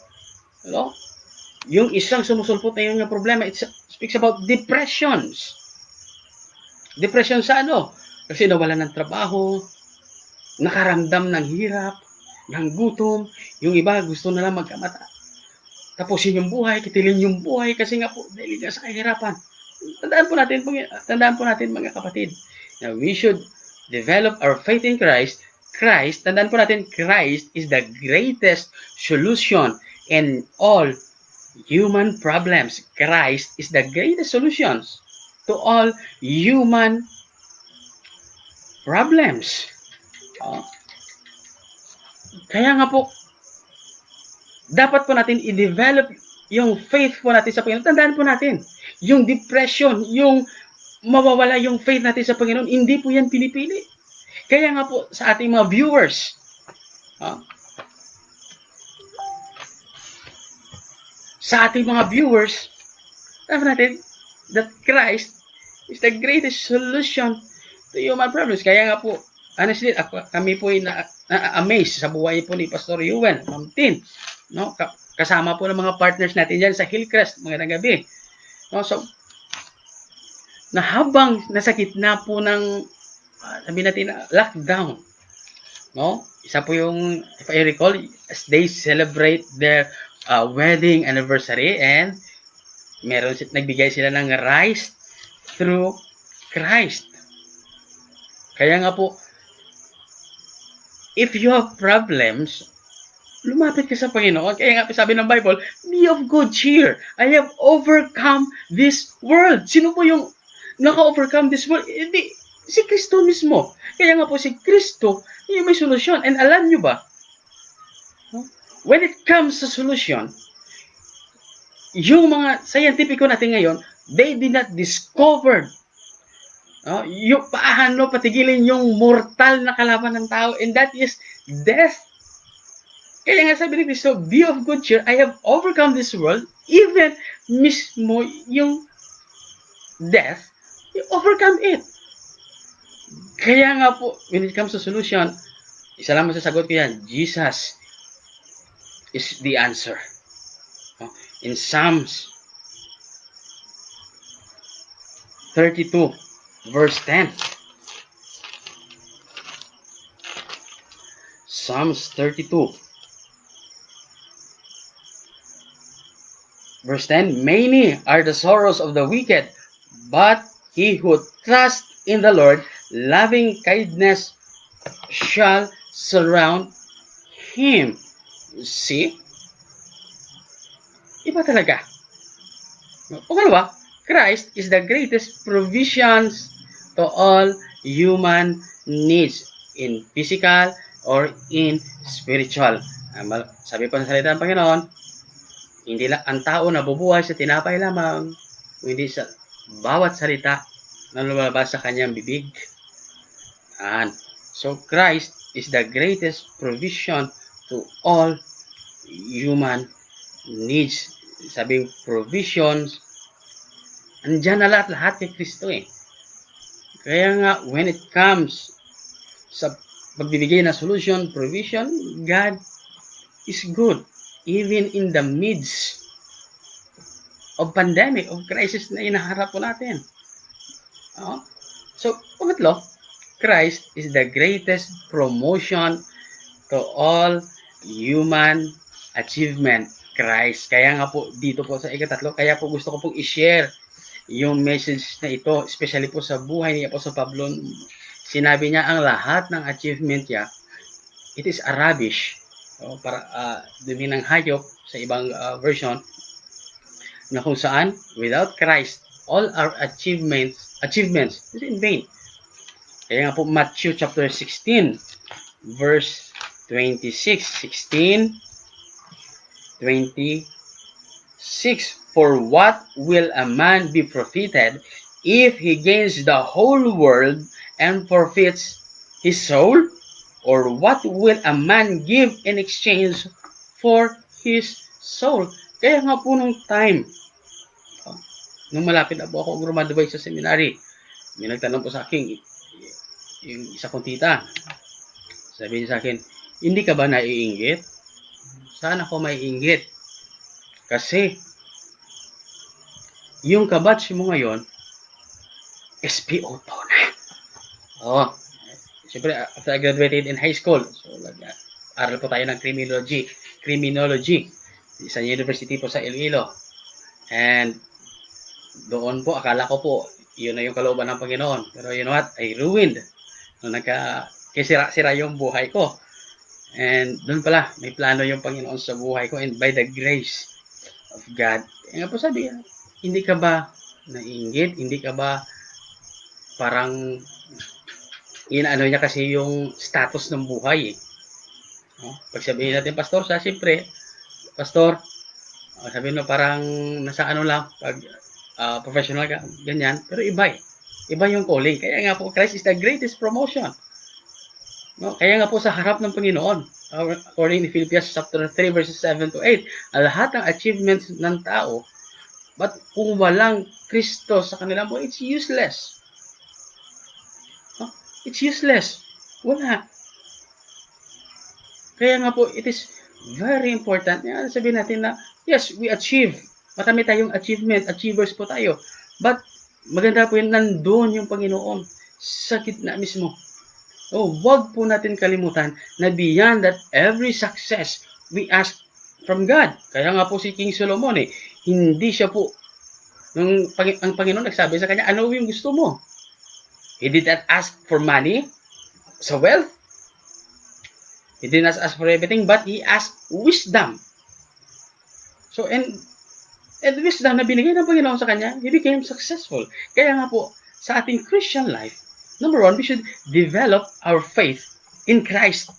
yung isang sumusulpot na yung problema, it speaks about depressions. Depression sa ano? Kasi nawalan ng trabaho, nakaramdam ng hirap, ng gutom, yung iba gusto na lang magkamata. Tapusin yung buhay, kitilin yung buhay kasi nga po dahil nga sa kahirapan. Tandaan po natin mga kapatid, na we should develop our faith in Christ. Tandaan po natin, Christ is the greatest solution in all human problems. Christ is the greatest solutions to all human problems. Kaya nga po, dapat po natin i-develop yung faith po natin sa Panginoon. Tandaan po natin, yung depression, yung mawawala yung faith natin sa Panginoon, hindi po yan pinipili. Kaya nga po sa ating mga viewers, dapat natin that Christ is the greatest solution to human problems. Kaya nga po, honestly, kami po ay na-amaze sa buhay po ni Pastor Yuwen, Ma'am Tin, no? Kasama po ng mga partners natin dyan sa Hillcrest, mga gabi. No? So, na habang nasa gitna po ng, sabi natin, lockdown, no? Isa po yung, if I recall, as they celebrate their wedding anniversary, and nagbigay sila ng rice through Christ. Kaya nga po, if you have problems, lumapit ka sa Panginoon. Kaya nga sabi ng Bible, be of good cheer. I have overcome this world. Sino po yung naka-overcome this world? Hindi, si Kristo mismo. Kaya nga po si Kristo, yung may solusyon. And alam nyo ba, when it comes sa solution, yung mga scientifico natin ngayon, they did not discover yung paano patigilin yung mortal na kalaban ng tao, and that is death. Kaya nga sabi ni Kristo, be of good cheer, I have overcome this world. Even mismo yung death, you overcome it. Kaya nga po, when it comes to solution, isa lang masasagot ko yan, Jesus is the answer. In Psalms 32 verse 10, Psalms 32 verse 10, many are the sorrows of the wicked, but he who trusts in the Lord, loving kindness shall surround him. See? Iba talaga. Pangalawa, Christ is the greatest provisions to all human needs in physical or in spiritual. Sabi po ng salita ng Panginoon, hindi lang ang tao nabubuhay sa tinapay lamang, hindi sa bawat salita na lumalabas sa kanyang bibig. So Christ is the greatest provision to all human needs. Sabing provisions, Andiyan na lahat kay Kristo eh. Kaya nga, when it comes sa pagbibigay ng solution, provision, God is good. Even in the midst of pandemic, of crisis na inaharap po natin. So, pangatlo, Christ is the greatest promotion to all human achievement. Christ. Kaya nga po, dito po sa ikatatlo, kaya po gusto ko pong i-share yung message na ito, especially po sa buhay ni Apostol Pablo. Sinabi niya ang lahat ng achievement niya, it is a rubbish. Para dumi ng hayop sa ibang version, na kung saan, without Christ, all our achievements is in vain. Kaya nga po, Matthew chapter 16, verse 26, 16, 26. For what will a man be profited if he gains the whole world and forfeits his soul? Or what will a man give in exchange for his soul? Kaya nga po nung time, nung malapit na po ako graduate sa seminary, may nagtanong po sa akin, yung isa kong tita, sabi niya sa akin, hindi ka ba naiinggit? Saan ako maiinggit? Kasi, yung kabatch mo ngayon, SPO2 na. Siyempre, after I graduated in high school, so aral po tayo ng criminology, isang university po sa Iloilo. And doon po, akala ko po, yun na yung kalooban ng Panginoon. Pero you know what? I ruined. Sira yung buhay ko. And doon pala, may plano yung Panginoon sa buhay ko. And by the grace of God, nga po sabi, hindi ka ba naiinggit? Hindi ka ba parang inaano niya kasi yung status ng buhay eh. Pag sabihin natin, pastor, siyempre, pastor, sabihin mo parang nasa ano lang, pag professional ka, ganyan, pero iba eh. Iba yung calling. Kaya nga po, Christ is the greatest promotion. Kaya nga po sa harap ng Panginoon, according to Philippians chapter 3 verses 7 to 8, lahat ng achievements ng tao, but kung walang Kristo sa kanilang buhay, it's useless. It's useless. Wala. Kaya nga po, it is very important. Sabihin natin na, yes, we achieve. Marami tayong achievers po tayo. But, maganda po yun, nandun yung Panginoon sa gitna mismo. Wag po natin kalimutan na beyond that every success we ask from God. Kaya nga po si King Solomon hindi siya po, ang Panginoon nagsabi sa kanya, ano yung gusto mo? He did not ask for money, so wealth. He did not ask for everything, but he asked wisdom. So, and wisdom na binigay ng Panginoon sa kanya, he became successful. Kaya nga po, sa ating Christian life, number one, we should develop our faith in Christ.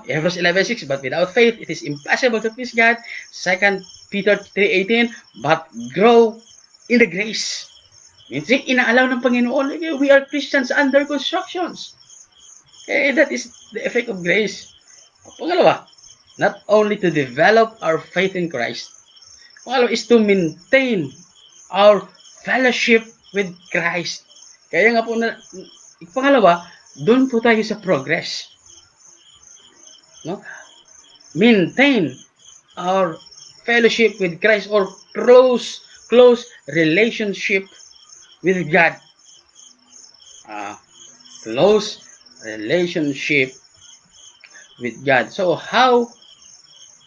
Hebrews 11:6, but without faith, it is impossible to please God. 2 Peter 3:18, but grow in the grace. Minsan, inaalaw ng Panginoon, we are Christians under constructions. That is the effect of grace. Pangalawa, not only to develop our faith in Christ, pangalawa is to maintain our fellowship with Christ. Kaya nga po, pangalawa, doon po tayo sa progress. Maintain our fellowship with Christ or close relationship with God. Close relationship with God. So, how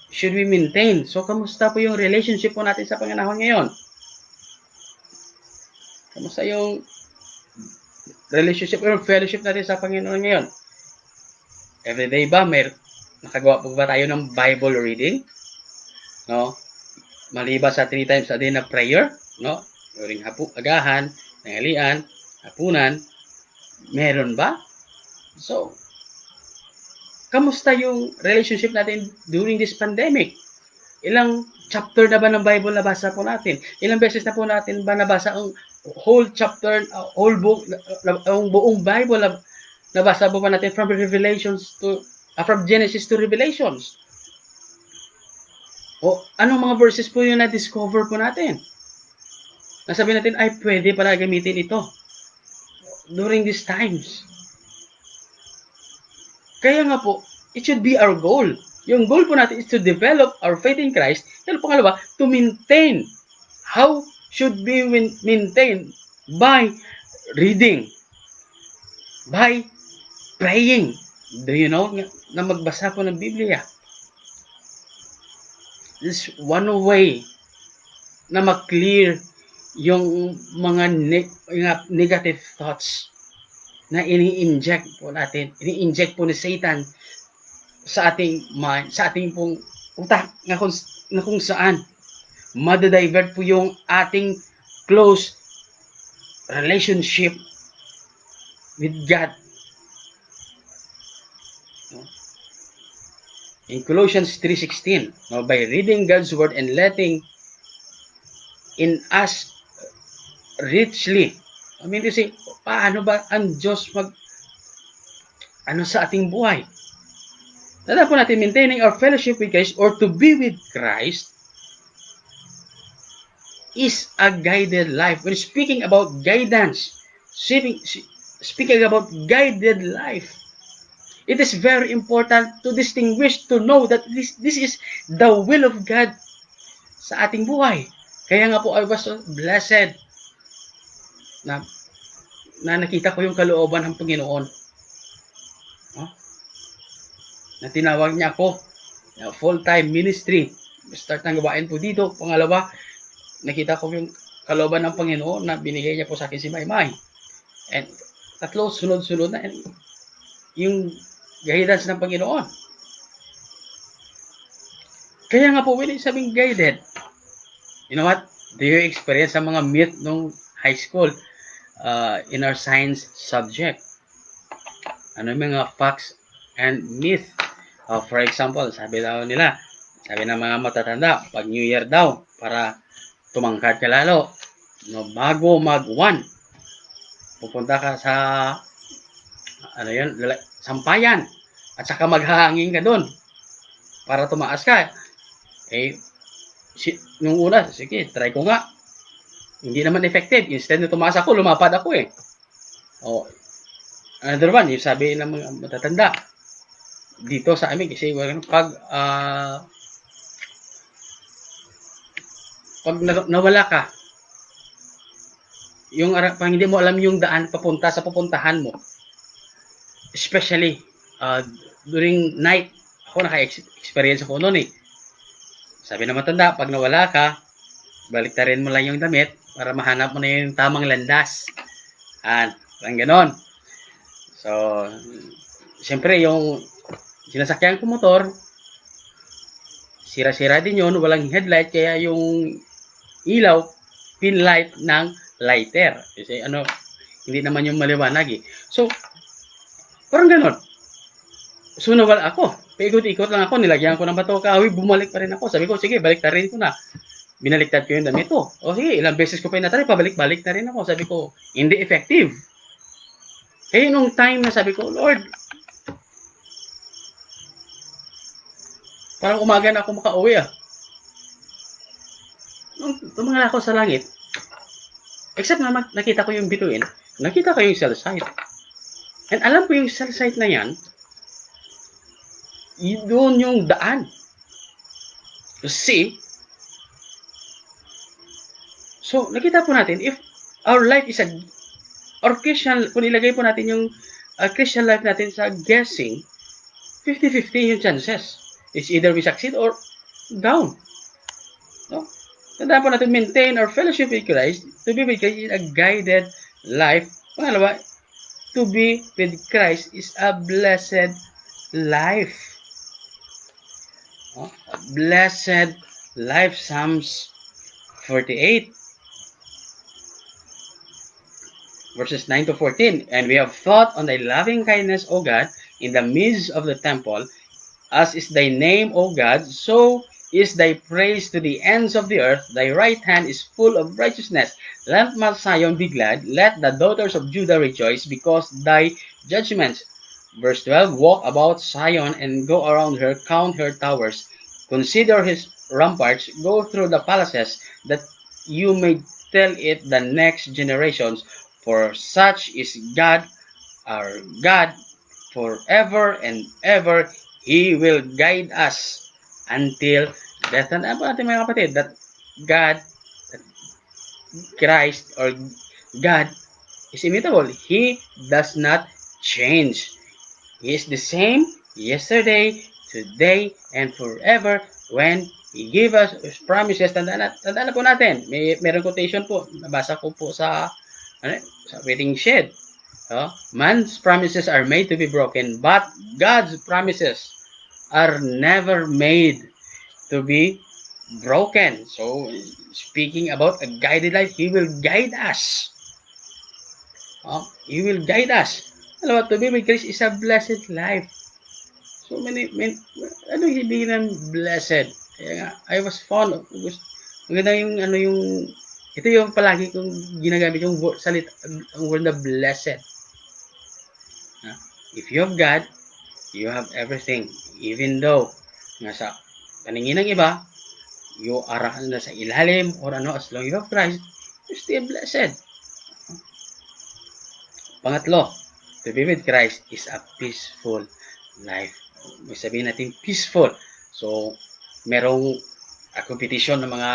should we maintain? So, kamusta po yung relationship po natin sa panganahon ngayon? Kamusta yung relationship or fellowship natin sa Panginoon ngayon? Everyday ba? Nakagawa po ba tayo ng Bible reading? Maliban sa 3 times a day na prayer? During agahan, tanghalian, hapunan, meron ba? So, kamusta yung relationship natin during this pandemic? Ilang chapter na ba ng Bible nabasa po natin? Ilang beses na po natin ba nabasa ang whole chapter, whole book, ang buong Bible nabasa po ba natin from Revelations to from Genesis to Revelations? Anong mga verses po yung na-discover po natin? nasabi natin, ay pwede pala gamitin ito during these times. Kaya nga po, it should be our goal. Yung goal po natin is to develop our faith in Christ. Pero pangalawa, to maintain. How should we maintain? By reading. By praying. Do you know na magbasa po ng Biblia? This is one way na mag-clear yung mga negative thoughts na ini-inject po natin, ini-inject po ni Satan sa ating mind, sa ating pong utak na kung saan madadivert po yung ating close relationship with God. In Colossians 3:16, by reading God's word and letting in us richly. I mean to say, paano ba ang Diyos sa ating buhay? Tanda po natin, maintaining our fellowship with Christ or to be with Christ is a guided life. When speaking about guidance, speaking about guided life, it is very important to distinguish, to know that this is the will of God sa ating buhay. Kaya nga po, I was so blessed na nakita ko yung kalooban ng Panginoon. Na tinawag niya ako na full-time ministry. Start ng gawain po dito. Pangalawa, nakita ko yung kalooban ng Panginoon na binigay niya po sa akin si Maymay. And tatlo, sunod-sunod na yung guidance ng Panginoon. Kaya nga po, when sabing guided, you know what? Do you experience ang mga myth nung high school in our science subject? Ano yung mga facts and myth? For example, sabi ng mga matatanda, pag New Year daw, para tumangkad ka lalo, no, bago mag-1, pupunta ka sa sampayan, at saka maghahangin ka doon para tumaas ka. Nung una, sige, try ko nga. Hindi naman effective. Instead na tumaas ako, lumapad ako eh. Another one, yung sabi ng mga matatanda, dito sa amin, kasi pag nawala ka, pag hindi mo alam yung daan papunta sa pupuntahan mo, especially during night, ako naka-experience ako noon eh. Sabi ng matanda, pag nawala ka, baliktarin mo lang yung damit para mahanap mo na yung tamang landas. Parang ganon. So, siyempre yung sinasakyan ko motor, sira-sira din yun, walang headlight, kaya yung ilaw, pin light ng lighter. Kasi hindi naman yung maliwanag eh. So, parang ganon. So, nawala ako. Paikot-ikot lang ako, nilagyan ko ng bato kahoy, bumalik pa rin ako. Sabi ko, sige, baliktarin ko na. Binaliktad ko yung damit ko. Sige, ilang beses ko pa yung natry, pabalik-balik na rin ako. Sabi ko, hindi effective. Kaya nung time na sabi ko, Lord, parang umaga na ako makauwi ah. Nung tumangala ako sa langit, except na nakita ko yung bituin, nakita ko yung cell site. And alam ko yung cell site na yan, doon yung daan. See? So, nakita po natin, if our life is our Christian, kung ilagay po natin yung Christian life natin sa guessing, 50-50 yung chances. It's either we succeed or down. No? Tandaan po natin, maintain our fellowship with Christ. To be with Christ is a guided life. Pangalawa, to be with Christ is a blessed life. A blessed life. Psalms 48 verses 9 to 14. And we have thought on thy loving kindness, O God, in the midst of the temple. As is thy name, O God, so is thy praise to the ends of the earth. Thy right hand is full of righteousness. Let Mount Zion be glad. Let the daughters of Judah rejoice, because thy judgments. Verse 12, walk about Zion and go around her, count her towers. Consider his ramparts, go through the palaces, that you may tell it the next generations, for such is God, our God, forever and ever. He will guide us until death. Tandaan po natin mga kapatid, that God, Christ, or God is immutable. He does not change. He is the same yesterday, today, and forever. When He gave us His promises, tandaan na po natin. Meron quotation po. Nabasa ko po sa Wedding Shed. Man's promises are made to be broken, but God's promises are never made to be broken. So, speaking about a guided life, He will guide us. He will guide us. Alam mo, to be with Christ is a blessed life. So many, ano yung ibig ng blessed? Kaya nga, I was fond of, maganda yung, ito yung palagi kong ginagamit yung salita, ang word na blessed. If you have God, you have everything. Even though, nasa paningin ng iba, you are nasa ilalim, or as long you have Christ, you're still blessed. Pangatlo, to be with Christ is a peaceful life. May sabihin natin peaceful. So, merong competition ng mga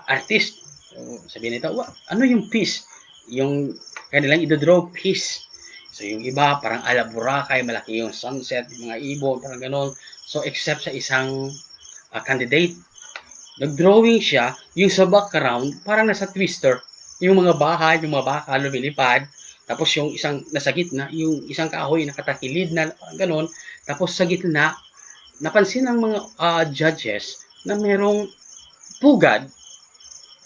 artist. So, sabihin nito, ano yung peace? Yung kanilang idodraw peace. So, yung iba, parang ala Boracay, malaki yung sunset, mga ibon, parang ganon. So, except sa isang candidate, nag-drawing siya, yung sa background, parang nasa Twister. Yung mga bahay, yung mga baka lumilipad. Tapos yung isang nasa gitna, yung isang kahoy nakatakilid na ganon. Tapos sa gitna, napansin ng mga judges na merong pugad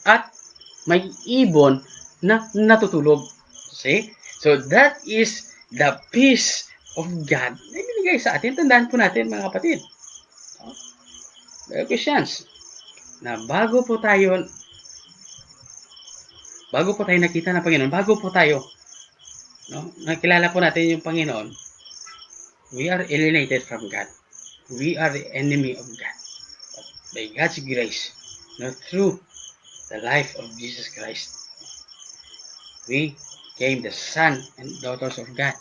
at may ibon na natutulog. See? So that is the peace of God na ibinigay sa atin. Tandaan po natin mga kapatid. Christians, na bago po tayo nakita ng Panginoon, bago po tayo nakilala po natin yung Panginoon, we are alienated from God. We are the enemy of God. But by God's grace, through the life of Jesus Christ, we became the son and daughters of God.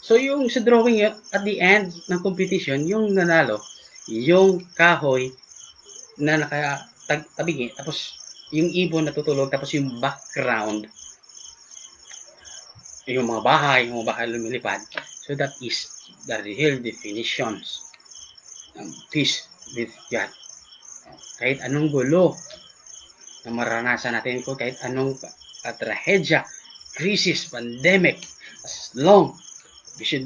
So yung sa drawing yun, at the end ng competition, yung nanalo, yung kahoy na nakatabingi, tapos yung ibon natutulog, tapos yung background, yung mga bahay lumilipad. So that is the real definitions ng peace with God. Kahit anong gulo na maranasan natin ko, kahit anong trahedya, crisis, pandemic, as long we should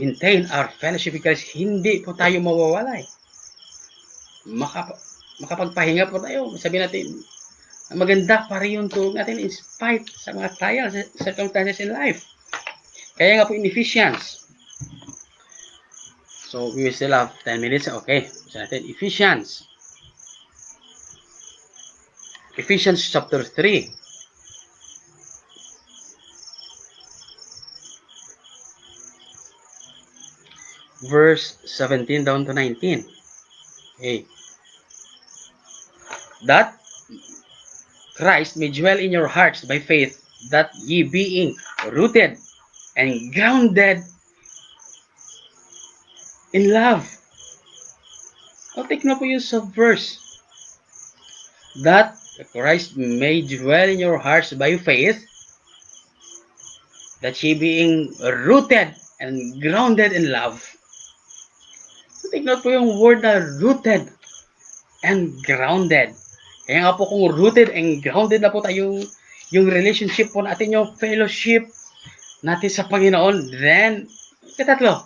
maintain our fellowship with Christ, hindi po tayo mawawalay. Makapagpahinga po tayo. Sabihin natin, maganda pa rin yung tulog natin in spite sa mga trials, circumstances in life. Kaya nga po in Ephesians. So, we still have 10 minutes. Okay. So, natin Ephesians. Ephesians chapter 3. Verse 17 down to 19. Okay. That Christ may dwell in your hearts by faith, that ye being rooted and grounded in love. Take na po yung sa verse. That Christ may dwell in your hearts by faith, that ye being rooted and grounded in love. So, take na po yung word na rooted and grounded. Kaya nga po kung rooted and grounded na po tayo, yung relationship po natin, yung fellowship natin sa Panginoon, then, katatlo,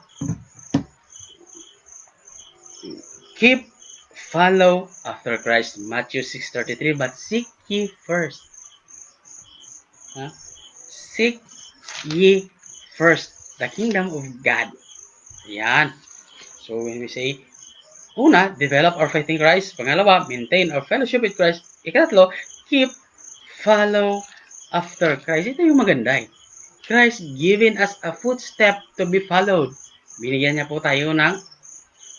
follow after Christ, Matthew 6:33, but seek ye first. Seek ye first the kingdom of God. Yan. So, when we say, una, develop our faith in Christ. Pangalawa, maintain our fellowship with Christ. Ikatlo, follow after Christ. Ito yung maganda. Christ giving us a footstep to be followed. Binigyan niya po tayo ng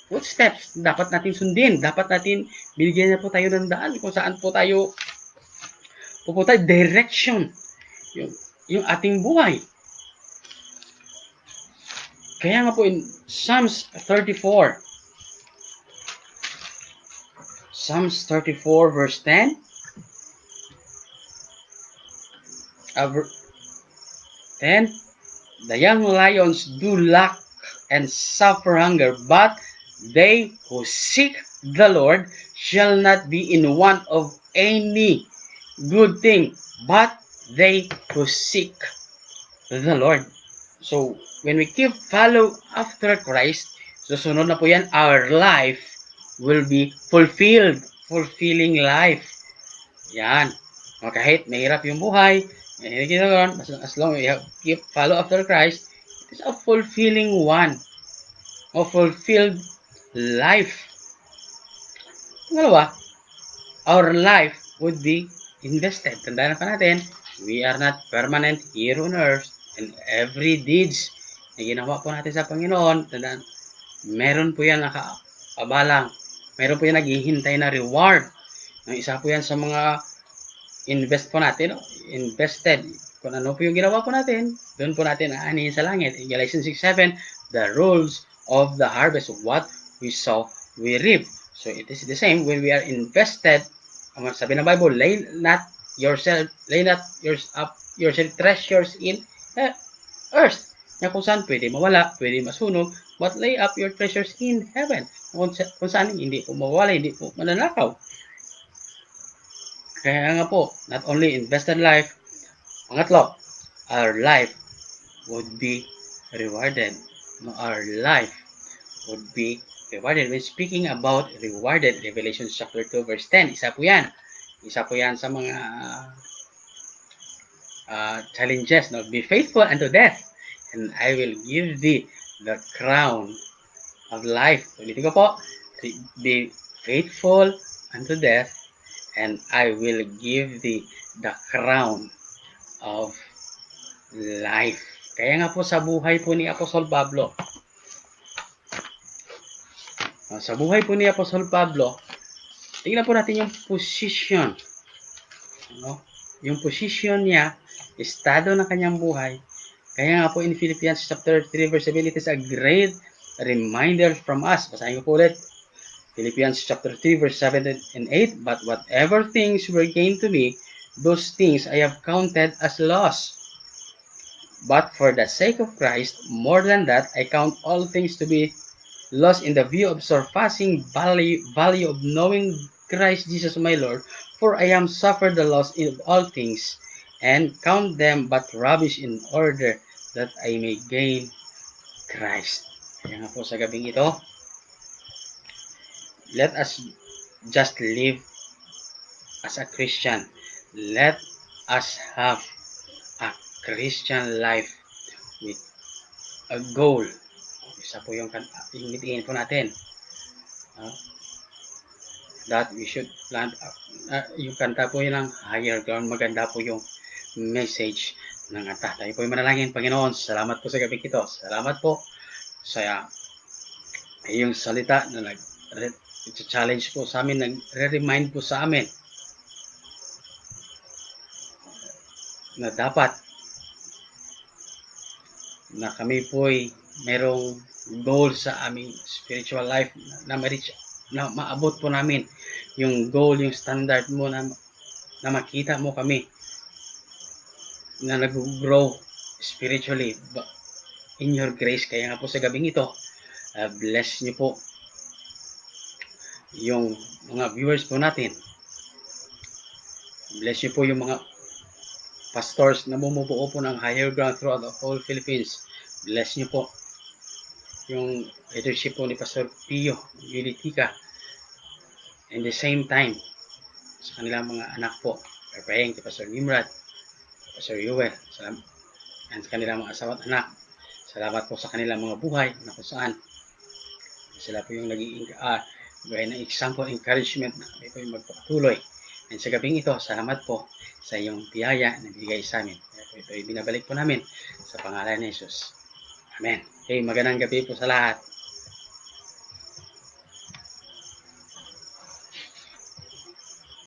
footsteps. Dapat natin sundin. Dapat natin binigyan niya po tayo ng daan kung saan po tayo po tayo direction. Yung ating buhay. Kaya nga po in Psalms 34 verse 10, 10, the young lions do lack and suffer hunger, but they who seek the Lord shall not be in want of any good thing, but they who seek the Lord. So, when we keep follow after Christ, susunod na po yan, our life will be fulfilling life. Yan. Kahit mahirap yung buhay, as long as you keep follow after Christ, it is a fulfilling one. A fulfilled life. Pangalawa, our life would be invested. Tandaan pa natin, we are not permanent here on earth, and every deeds na ginawa po natin sa Panginoon, tandaan, meron po yan nakaabalang. Meron po yan naghihintay na reward. Ang isa po yan sa mga invest po natin, invested. Kung ano po yung ginawa po natin, doon po natin aanihin sa langit. In Galatians 6:7, the rules of the harvest of what we sow, we reap. So it is the same when we are invested. Ang sabi ng Bible, lay not your treasures in earth. Na kung saan pwede mawala, pwede masunog, but lay up your treasures in heaven. Kung saan hindi po mawala, hindi po mananakaw. Kaya nga po, not only invested life, pangatlo, our life would be rewarded. No, our life would be rewarded. When speaking about rewarded, Revelation chapter 2 verse 10, isa po yan. Isa po yan sa mga challenges. No? Be faithful unto death, and I will give thee the crown of life. Ulitin ko po, be faithful unto death, and I will give thee the crown of life. Kaya nga po sa buhay po ni Apostol Pablo, tingnan po natin yung position. No? Yung position niya, estado ng kanyang buhay. Kaya nga po in Philippians chapter 3 verse 7, it is a great reminder from us. Basahin ko po ulit. Philippians chapter 3 verse 7 and 8, but whatever things were gained to me, those things I have counted as loss. But for the sake of Christ, more than that, I count all things to be lost in the view of surpassing value of knowing Christ Jesus my Lord, for I am suffered the loss of all things, and count them but rubbish in order that I may gain Christ. Kaya nga po sa gabing ito, let us just live as a Christian. Let us have a Christian life with a goal. Isa po yung mitiin po natin. That we should plant yung kanta po yun ng higher ground. Maganda po yung message ng kanta. Tayo po yung manalangin. Panginoon, salamat po sa gabi ito. Salamat po sa yung salita na nag-challenge po sa amin, nag-remind po sa amin na dapat na kami po'y merong goal sa aming spiritual life na ma-reach, na maabot po namin yung goal, yung standard mo na makita mo kami na nag-grow spiritually in your grace. Kaya nga po sa gabing ito, bless niyo po yung mga viewers po natin. Bless niyo po yung mga pastors na bumubuo po ng higher ground throughout the whole Philippines. Bless niyo po yung leadership po ni Pastor Pio Yulitica. And the same time, sa kanilang mga anak po, praying kay Pastor Nimrod, Pastor Yuel, and sa kanilang mga asawa at anak. Salamat po sa kanilang mga buhay na kung saan sila po yung naging gaya ng example, encouragement na kami po yung magpatuloy. And sa gabing ito, salamat po sa iyong biyaya na bigay sa amin. Ito ay binabalik po namin sa pangalan ni Jesus. Amen. Okay, magandang gabi po sa lahat.